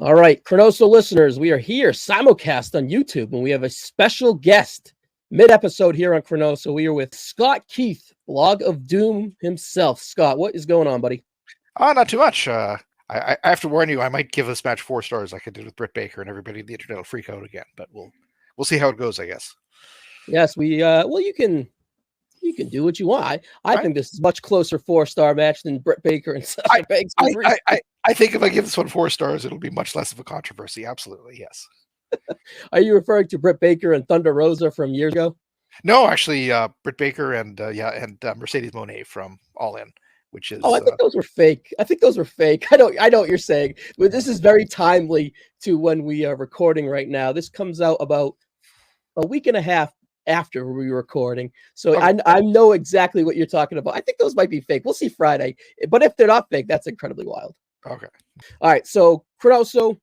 All right, ChroNoSo listeners, we are here simulcast on YouTube, and we have a special guest mid-episode here on ChroNoSo. We are with Scott Keith, Blog of Doom himself. Scott, what is going on, buddy? Not too much. I have to warn you, I might give this match 4 stars like I did with Britt Baker, and everybody on the internet will freak out again. But we'll see how it goes, I guess. Yes, we well, you can do what you want. I think this is a much closer 4-star match than Britt Baker and Sasha Banks. I think if I give this one 4 stars, it'll be much less of a controversy. Absolutely, yes. Are you referring to Britt Baker and Thunder Rosa from years ago? No, actually, Britt Baker and Mercedes Moné from All In, which is. Oh, I think those were fake. I know what you're saying, but this is very timely to when we are recording right now. This comes out about a week and a half after we were recording, so okay. I know exactly what you're talking about. I think those might be fake. We'll see Friday, but if they're not fake, that's incredibly wild. Okay. All right. So ChroNoSo,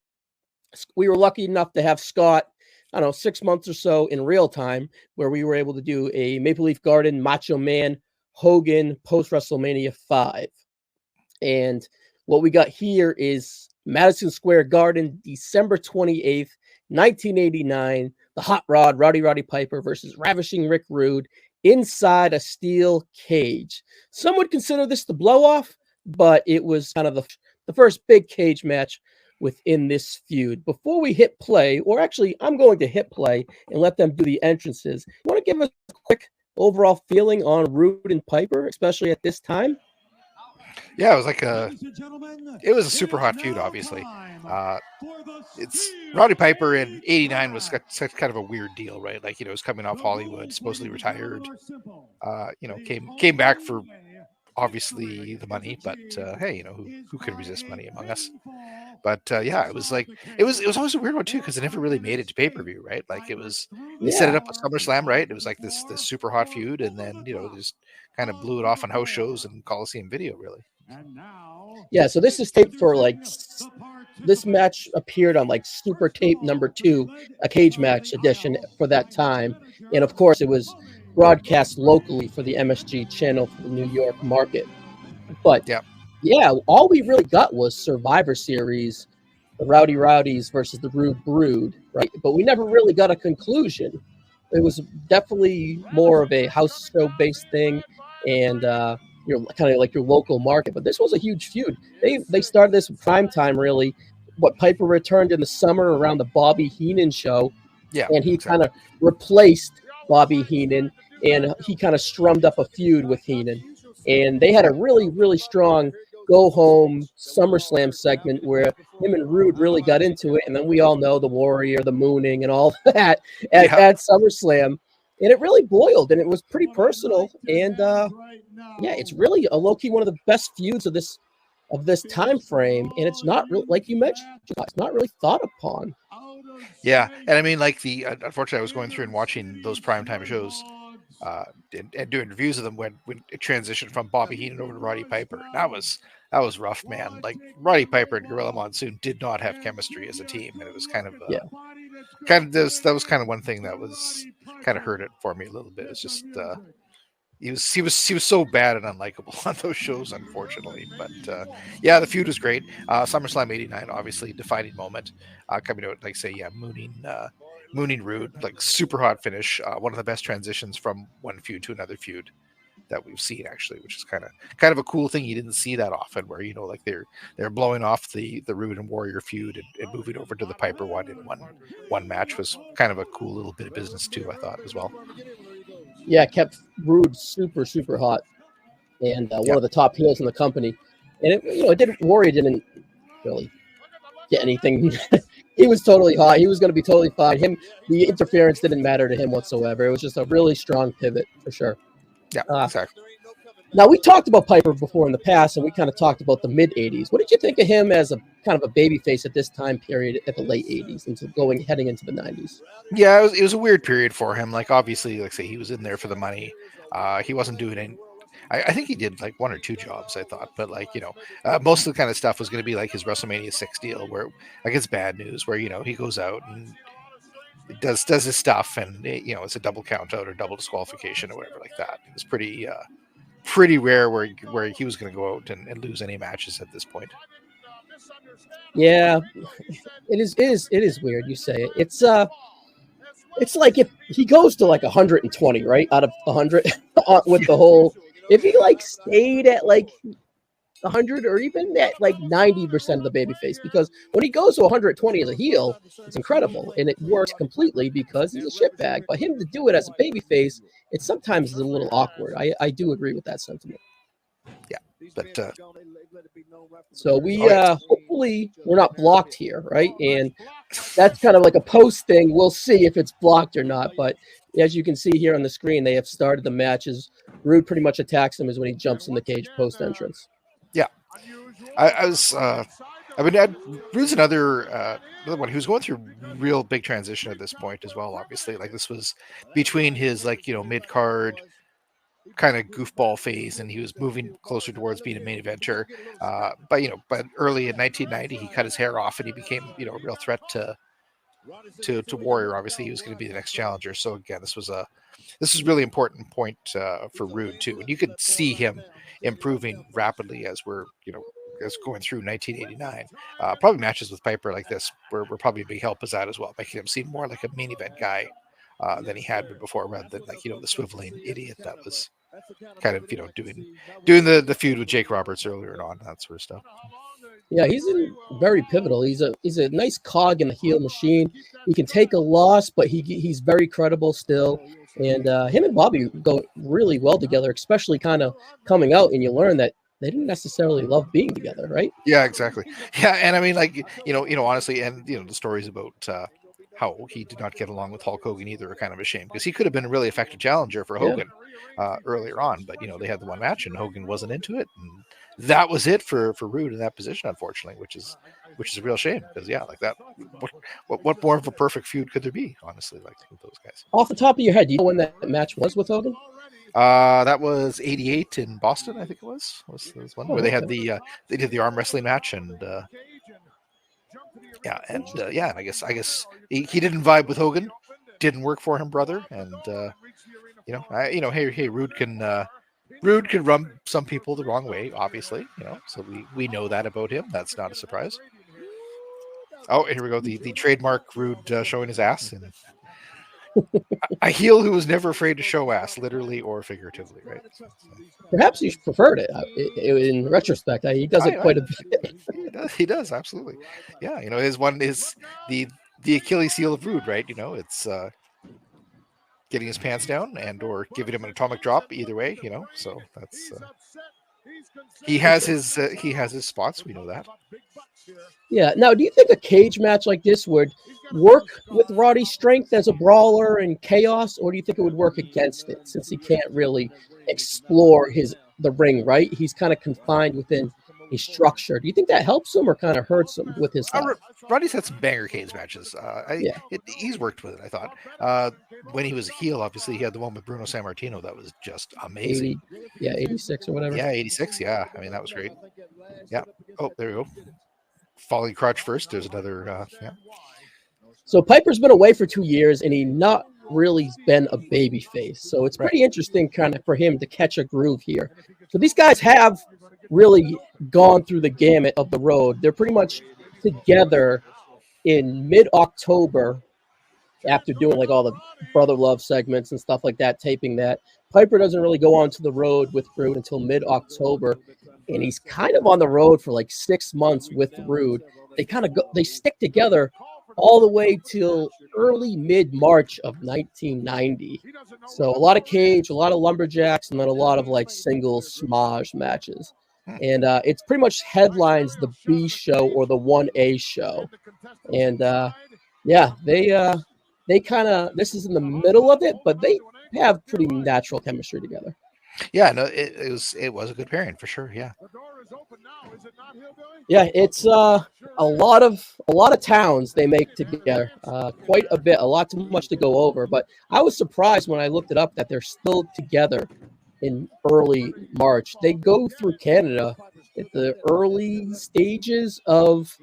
we were lucky enough to have Scott, I don't know, 6 months or so in real time, where we were able to do a Maple Leaf Garden Macho Man Hogan post WrestleMania 5. And what we got here is Madison Square Garden, December 28th, 1989. The Hot Rod, Rowdy Roddy Piper versus Ravishing Rick Rude inside a steel cage. Some would consider this the blow-off, but it was kind of the first big cage match within this feud. Before we hit play, or actually, I'm going to hit play and let them do the entrances. You want to give us a quick overall feeling on Rude and Piper, especially at this time? Yeah, it was a super hot feud, obviously. It's Rowdy Piper in '89 was such kind of a weird deal, right? Like, was coming off Hollywood, supposedly retired. Came back for obviously the money, but hey, who could resist money among us? But it was always a weird one too, because it never really made it to pay-per-view, right? Like they set it up with SummerSlam, right? It was like this super hot feud, and then they just kind of blew it off on house shows and Coliseum Video, really. Yeah, so this is taped for this match appeared on Super Tape number 2, a cage match edition for that time, and of course it was broadcast locally for the MSG channel for the New York market. But yeah, all we really got was Survivor Series, the Rowdy Rowdies versus the Rude Brood, right? But we never really got a conclusion. It was definitely more of a house show based thing, and kind of like your local market. But this was a huge feud. They started this prime time, really. What, Piper returned in the summer around the Bobby Heenan show, and he kind of replaced Bobby Heenan, and he kind of strummed up a feud with Heenan. And they had a really, really strong go-home SummerSlam segment where him and Rude really got into it. And then we all know the Warrior, the Mooning, and all that at SummerSlam. And it really boiled, and it was pretty personal. And, it's really a low-key one of the best feuds of this time frame. And it's not really, like you mentioned, it's not really thought upon. Yeah, and I mean, unfortunately, I was going through and watching those primetime shows and doing reviews of them when it transitioned from Bobby Heenan over to Roddy Piper. That was rough, man. Like, Roddy Piper and Gorilla Monsoon did not have chemistry as a team, and it was that was kind of one thing that was kind of hurt it for me a little bit. It's just he was so bad and unlikable on those shows, unfortunately. But the feud was great. SummerSlam '89, obviously defining moment. Coming out, Mooning Rude, like super hot finish. One of the best transitions from one feud to another feud that we've seen, actually, which is kind of a cool thing you didn't see that often, where they're blowing off the Rude and Warrior feud and moving over to the Piper one in one match was kind of a cool little bit of business too, I thought, as well. Yeah, it kept Rude super, super hot, and one of the top heels in the company. And Warrior didn't really get anything. He was totally hot. He was going to be totally fine. The interference didn't matter to him whatsoever. It was just a really strong pivot for sure. Yeah, exactly. Now, we talked about Piper before in the past, and we kind of talked about the mid-'80s. What did you think of him as a kind of a babyface at this time period at the late '80s heading into the '90s? Yeah, it was a weird period for him. Like, obviously, like I say, he was in there for the money. He wasn't doing any. I think he did like 1 or 2 jobs, I thought, but most of the kind of stuff was going to be like his WrestleMania 6 deal, where it's bad news, where he goes out and does his stuff, and it's a double count out or double disqualification or whatever like that. It was pretty rare where he was going to go out and lose any matches at this point. Yeah, it is weird. You say it. It's like if he goes to like 120, right, out of 100 with the whole. If he like stayed at like 100 or even at like 90% of the baby face, because when he goes to 120 as a heel, it's incredible and it works completely because he's a shitbag. But him to do it as a baby face, it sometimes is a little awkward. I do agree with that sentiment. Yeah, but so we hopefully we're not blocked here, right? And that's kind of like a post thing. We'll see if it's blocked or not. But as you can see here on the screen, they have started the matches. Rude pretty much attacks him as when he jumps in the cage post entrance. Yeah, I was. I mean, Rude's another one who's going through real big transition at this point as well. Obviously, like this was between his mid card kind of goofball phase, and he was moving closer towards being a main eventer. But early in 1990, he cut his hair off and he became a real threat to Warrior. Obviously, he was going to be the next challenger. So again, this was a really important point for Rude too, and you could see him improving rapidly as we're as going through 1989. Probably matches with Piper like this were probably a big help as that as well, making him seem more like a main event guy than he had been before, rather than the swiveling idiot that was kind of doing the feud with Jake Roberts earlier on, that sort of stuff. Yeah, he's very pivotal. He's a nice cog in the heel machine. He can take a loss, but he's very credible still. And him and Bobby go really well together, especially kind of coming out, and you learn that they didn't necessarily love being together, right? Yeah, exactly. Yeah, and I mean, honestly, and the stories about how he did not get along with Hulk Hogan either are kind of a shame, because he could have been a really effective challenger for Hogan earlier on, but they had the one match and Hogan wasn't into it, and that was it for Rude in that position, unfortunately, which is a real shame, because like that, what more of a perfect feud could there be, honestly, like with those guys? Off the top of your head, do you know when that match was with Hogan? That was 88 in Boston, I think it was one where they had they did the arm wrestling match, and I guess he didn't vibe with Hogan, didn't work for him, brother, and hey, Rude can rub some people the wrong way, obviously, so we know that about him. That's not a surprise. Oh, here we go, the trademark Rude showing his ass, and a heel who was never afraid to show ass, literally or figuratively, right? Perhaps he preferred it. In retrospect, he does it quite a bit. He does, absolutely. Yeah, his one is the Achilles heel of Rude, right? It's getting his pants down and or giving him an atomic drop. Either way, So that's he has his spots. We know that. Yeah. Now, do you think a cage match like this would work with Roddy's strength as a brawler and chaos, or do you think it would work against it, since he can't really explore the ring, right? He's kind of confined within a structure. Do you think that helps him or kind of hurts him with his style? Roddy's had some banger cage matches. He's worked with it, I thought. When he was a heel, obviously, he had the one with Bruno Sammartino that was just amazing. 86 or whatever. Yeah, 86. Yeah, I mean, that was great. Yeah. Oh, there we go. Falling crotch first. There's another. So Piper's been away for 2 years, and he's not really been a baby face. So it's pretty interesting kind of for him to catch a groove here. So these guys have really gone through the gamut of the road. They're pretty much together in mid-October after doing like all the Brother Love segments and stuff like that, taping that. Piper doesn't really go onto the road with Rude until mid-October, and he's kind of on the road for like 6 months with Rude. They stick together all the way till early mid-March of 1990. So a lot of cage, a lot of lumberjacks, and then a lot of like single smaj matches. And it's pretty much headlines the B show or the 1A show. And they kind of, this is in the middle of it, but they have pretty natural chemistry together. Yeah, no, it was a good pairing for sure. Yeah. Yeah, it's a lot of towns they make together, quite a bit, a lot too much to go over. But I was surprised when I looked it up that they're still together in early March. They go through Canada at the early stages of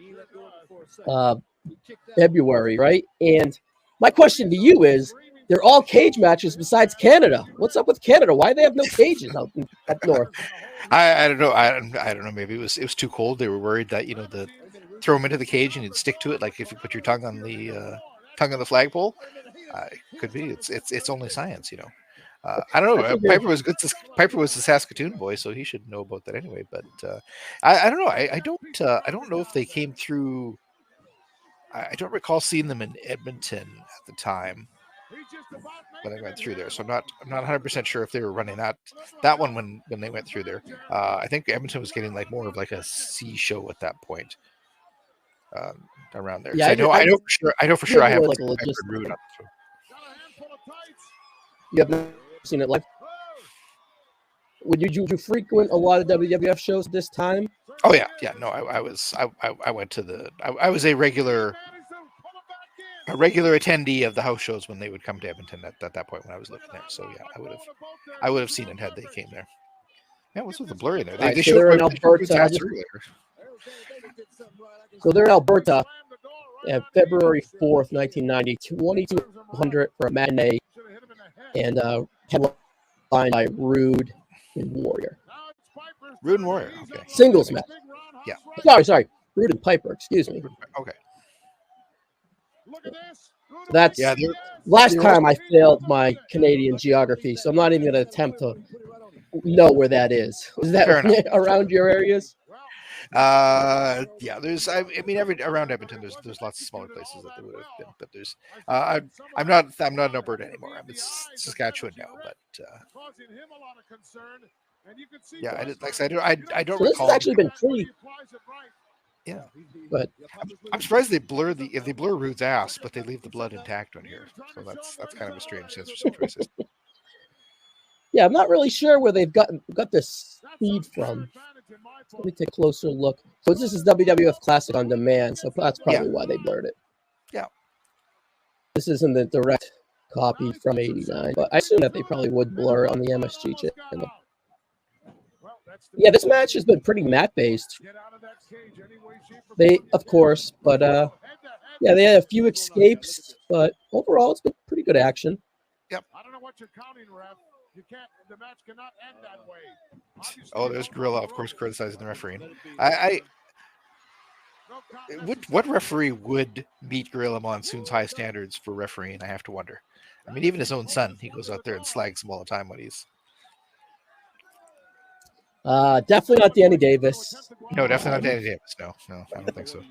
February, right? And my question to you is, they're all cage matches besides Canada. What's up with Canada? Why do they have no cages up north? I don't know. I don't know. Maybe it was too cold. They were worried that throw him into the cage and he'd stick to it, like if you put your tongue on the flagpole. It could be. It's only science, I don't know. Piper was good. Piper was the Saskatoon boy, so he should know about that anyway. But I don't know. I don't know if they came through. I don't recall seeing them in Edmonton at the time when I went through there. So I'm not 100% sure if they were running that one when they went through there. I think Edmonton was getting like more of like a C show at that point. Around there. Yeah, I know for sure I have like a Rude on the show. You have not seen it live? Would you frequent a lot of WWF shows this time? Oh yeah. No, I went to I was a regular attendee of the house shows when they would come to Edmonton at that point when I was living there. So yeah, I would have seen it had they came there. Yeah, what's with the blurry there? They showed in Alberta. So they're in Alberta. February 4th, 1990, 2,200 for a matinee, and headlined by Rude and Warrior. Rude and Warrior, okay. Singles match. Yeah. Sorry. Rude and Piper, excuse me. Okay. That's last time I failed my Canadian geography, so I'm not even going to attempt to know where that is. Is that around your areas? There's around Edmonton there's lots of smaller places that they would have been, but there's I'm not in Alberta anymore. I'm in Saskatchewan now, but I don't so recall. This has actually been pretty. Yeah, but I'm surprised they blur Rude's ass, but they leave the blood intact on here. So that's kind of a strange censorship choice. Yeah, I'm not really sure where they've got this feed from. Let me take a closer look. So this is WWF Classic on Demand, so that's probably why they blurred it. Yeah. This isn't the direct copy from '89, but I assume that they probably would blur on the MSG channel. Yeah, this match has been pretty mat-based. Of course, but they had a few escapes, but overall it's been pretty good action. Yep. I don't know what you're counting, ref. The match cannot end that way. Oh, there's Gorilla, of course, criticizing the referee. What referee would meet Gorilla Monsoon's high standards for refereeing? I have to wonder. I mean, even his own son, he goes out there and slags him all the time when he's. Definitely not Danny Davis. No, definitely not Danny Davis. No, I don't think so.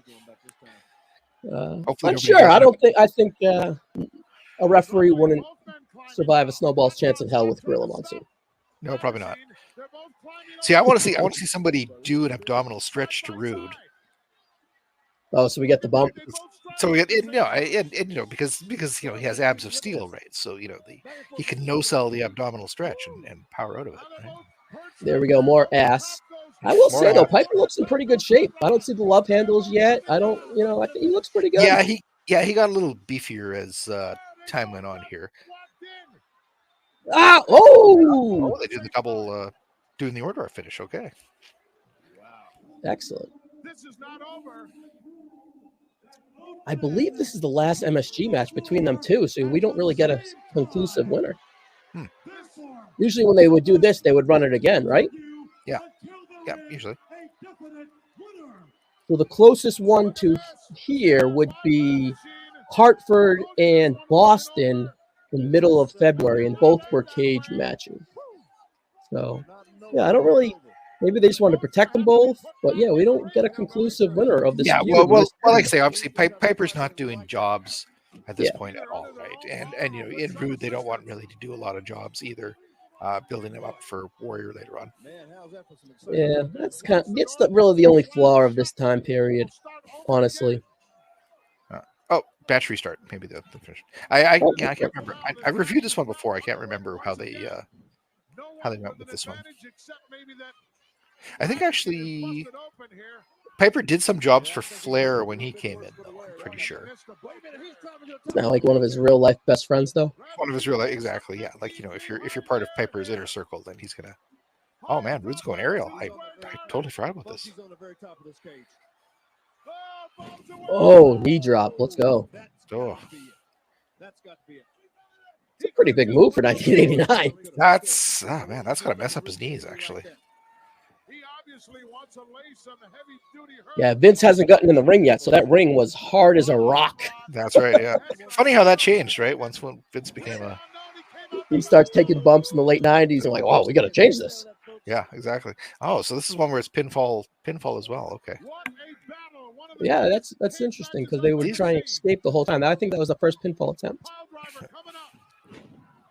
I'm sure. I think a referee wouldn't survive a snowball's chance in hell with Gorilla Monsoon. No, probably not. See, I want to see somebody do an abdominal stretch to Rude. Oh, so we get the bump. So we get because he has abs of steel, right? So he can no-sell the abdominal stretch and power out of it. Right? There we go, more ass. I will say though, Piper looks in pretty good shape. I don't see the love handles yet. I think he looks pretty good. Yeah, he got a little beefier as time went on here. Oh, they did the double doing the order finish. Okay. Excellent. I believe this is the last MSG match between them two, so we don't really get a conclusive winner. Usually when they would do this, they would run it again, right? Yeah, usually. So the closest one to here would be Hartford and Boston in the middle of February, and both were cage matches. So, I don't really. Maybe they just want to protect them both, but we don't get a conclusive winner of this. Yeah, well, like I say, obviously, Piper's not doing jobs at this point at all, right? And in Rude, they don't want really to do a lot of jobs either, building them up for Warrior later on. Yeah, it's really the only flaw of this time period, honestly. Batch restart, maybe the finish. I can't remember. I reviewed this one before. I can't remember how they went with this one. I think actually Piper did some jobs for Flair when he came in, though, I'm pretty sure. Not like one of his real life best friends, though. One of his real life, exactly, yeah. Like if you're part of Piper's inner circle, then he's gonna. Oh man, Rude's going aerial. I totally forgot about this. Oh, knee drop. Let's go. Oh. It's a pretty big move for 1989. That's got to mess up his knees, actually. Yeah, Vince hasn't gotten in the ring yet, so that ring was hard as a rock. That's right. Yeah. Funny how that changed, right? Once when Vince became a. He starts taking bumps in the late 90s and like, wow, we got to change this. Yeah, exactly. Oh, so this is one where it's pinfall as well. Okay. Yeah, that's interesting because they would try and escape the whole time. I think that was the first pinfall attempt.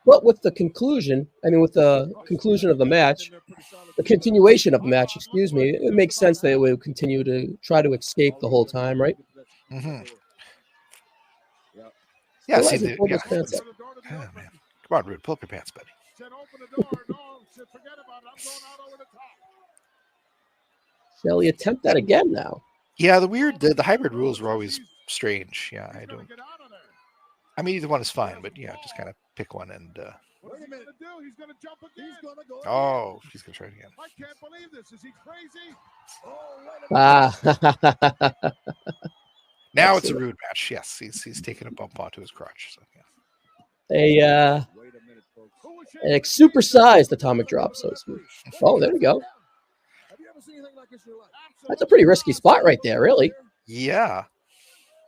But with the conclusion, with the conclusion of the match, the continuation of the match, excuse me, it makes sense that it would continue to try to escape the whole time, right? Mm-hmm. Yeah, see the pants up. Oh, man. Come on, Rude, pull up your pants, buddy. Shall we attempt that again now? Yeah, the hybrid rules were always strange. Yeah, I don't. I mean, either one is fine, but yeah, just kind of pick one and. Oh, she's gonna try it again. I can't believe this. Is he crazy? Now it's a Rude match. Yes, he's taking a bump onto his crotch. So, yeah. An supersized atomic drop, so to speak. Oh, there we go. That's a pretty risky spot right there, really. Yeah.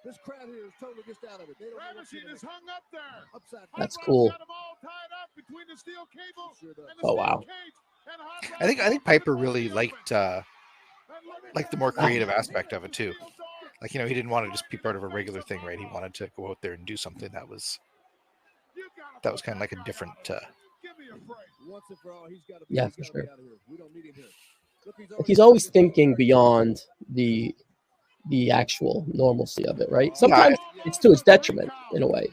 This crowd here is totally just out of it. Ravishing is hung up there. That's cool. Oh wow. I think Piper really liked the more creative aspect of it too. Like, he didn't want to just be part of a regular thing, right? He wanted to go out there and do something that was kind of like a different. Yeah, for sure. He's always thinking beyond the actual normalcy of it, right? Sometimes it's to his detriment in a way.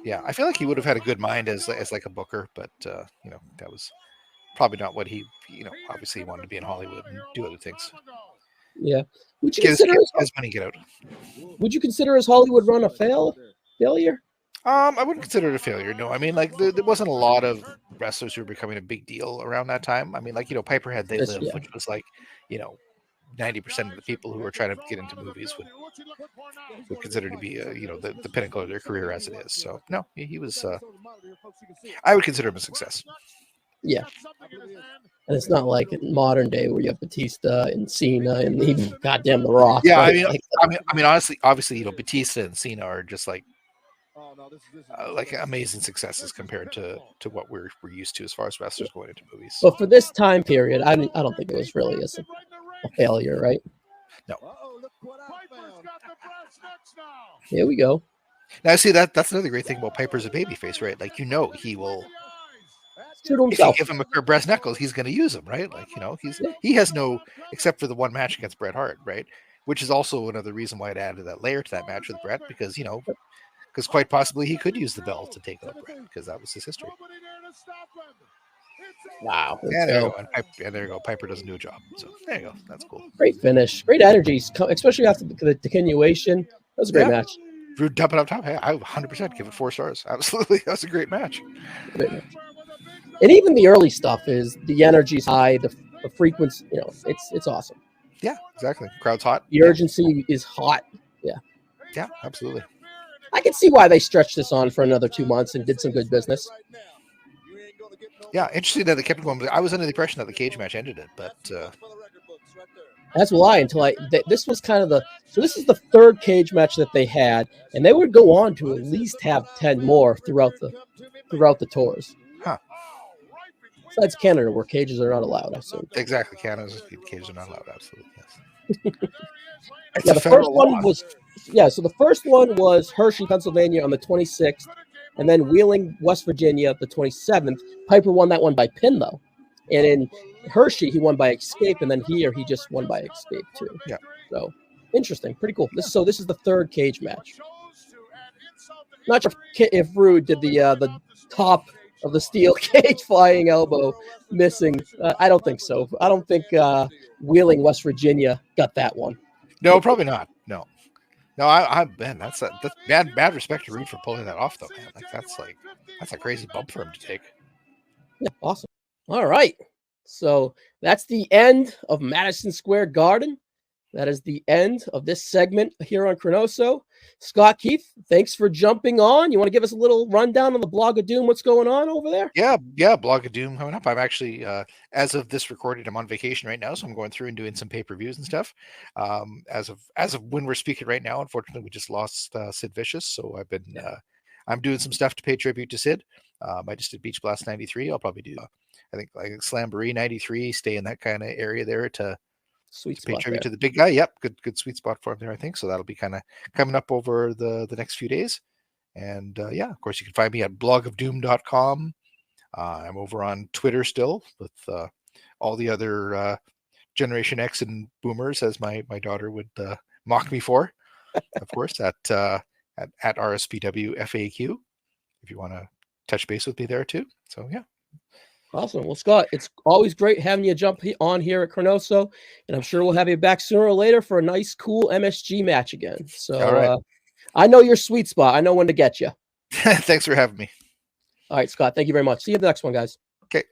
Yeah, I feel like he would have had a good mind as like a booker, but that was probably not what he. Obviously he wanted to be in Hollywood and do other things. Yeah. Would you consider his money get out? Would you consider his Hollywood run a failure? I wouldn't consider it a failure. No, I mean, like there wasn't a lot of wrestlers who were becoming a big deal around that time. I mean, like Piper had They Live, which was like 90% of the people who were trying to get into movies would consider to be the pinnacle of their career as it is. So no, he was. I would consider him a success. Yeah, and it's not like in modern day where you have Batista and Cena and even goddamn The Rock. Yeah, right? I mean, honestly, obviously, Batista and Cena are just like amazing successes compared to what we're used to as far as wrestlers going into movies. But for this time period, I don't think it was really a failure, right? No. Here we go. Now, see, that's another great thing about Piper's a babyface, right? Like, he will. True to himself. If you give him a pair of brass knuckles, he's going to use them, right? Like, he has no, except for the one match against Bret Hart, right? Which is also another reason why it added that layer to that match with Bret, because quite possibly he could use the belt to take out Bret, because that was his history. Wow. And there you go. And there you go. Piper doesn't do a job. So there you go. That's cool. Great finish. Great energy, especially after the continuation. That was a great match. Rude dumping up top. Hey, I 100% give it 4 stars. Absolutely. That was a great match. And even the early stuff is the energy's high, the frequency, it's awesome. Yeah, exactly. Crowd's hot. The urgency is hot. Yeah. Yeah, absolutely. I can see why they stretched this on for another 2 months and did some good business. Yeah, interesting that they kept going. I was under the impression that the cage match ended it, but that's why this was kind of this is the third cage match that they had, and they would go on to at least have 10 more throughout the tours. Huh. Besides Canada, where cages are not allowed, I assume. Exactly, Canada's cages are not allowed. Absolutely, yes. Yeah, the first one was so the first one was Hershey, Pennsylvania on the 26th, and then Wheeling, West Virginia, the 27th. Piper won that one by pin, though. And in Hershey, he won by escape, and then here he just won by escape too. Yeah. So interesting, pretty cool. This is the third cage match. Not sure if Rude did the top of the steel cage flying elbow missing. I don't think so. I don't think Wheeling, West Virginia got that one. No, probably not. No, man, that's bad respect to Rude for pulling that off, though, man. Like that's a crazy bump for him to take. Yeah, awesome. All right, so that's the end of Madison Square Garden. that is the end of this segment here on ChroNoSo. Scott Keith, thanks for jumping on. You want to give us a little rundown on the Blog of Doom? What's going on over there? Yeah, Blog of Doom coming up. I'm actually, as of this recording, I'm on vacation right now, so I'm going through and doing some pay-per-views and stuff. As of when we're speaking right now, unfortunately, we just lost Sid Vicious, so I've been I'm doing some stuff to pay tribute to Sid. I just did Beach Blast 93. I'll probably do I think like Slamboree 93, stay in that kind of area there to pay tribute to the big guy. Yep, good sweet spot for him there, I think. So that'll be kind of coming up over the next few days. And yeah, of course, you can find me at blogofdoom.com. I'm over on Twitter still with all the other Generation X and Boomers, as my daughter would mock me for, of course, at RSPW FAQ, if you want to touch base with me there too. So yeah. Awesome. Well, Scott, it's always great having you jump on here at ChroNoSo, and I'm sure we'll have you back sooner or later for a nice, cool MSG match again. So all right. I know your sweet spot. I know when to get you. Thanks for having me. All right, Scott. Thank you very much. See you in the next one, guys. Okay.